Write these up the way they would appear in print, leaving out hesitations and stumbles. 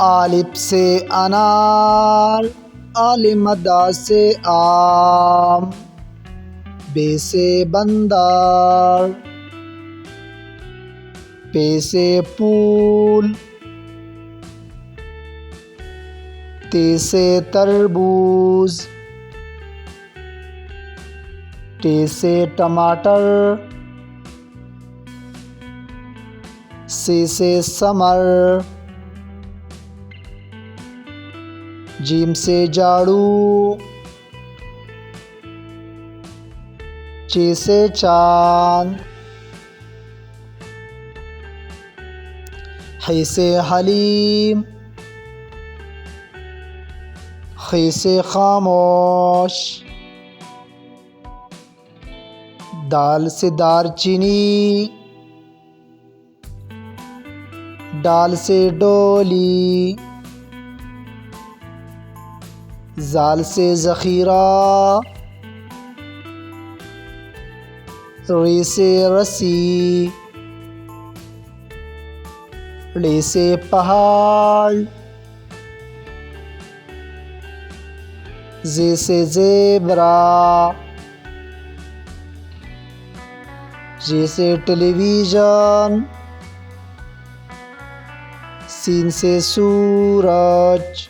الف سے انار، ال مدہ سے آم، بے سے بندر، پے سے پھول، تے سے تربوز، ٹے سے ٹماٹر، سے ثمر، جیم سے جھاڑو، چے سے چاند، ح سے حلیم، خ سے خاموش، دال سے دار چینی، ڈال سے ڈولی، زال سے ذخیرہ، ری سے رسی، ڑے سے پہاڑ، زے سے زیبرا، جے سے ٹیلی ویژن، سین سے سورج،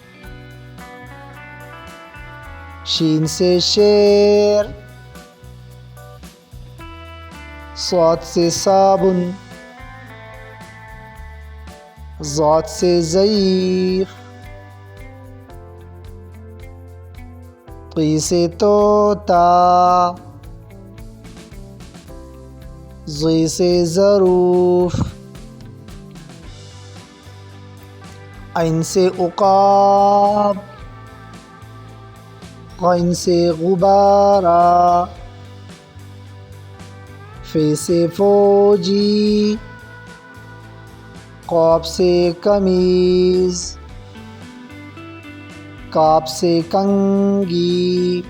شین سے شیر، صاد سے صابن، ضاد سے ضعیف، طی سے طوطا، ضی سے ظروف، عین سے عقاب، غین سے غبارہ، فے سے فوجی، قاف سے قمیض، کاف سے کنگھی،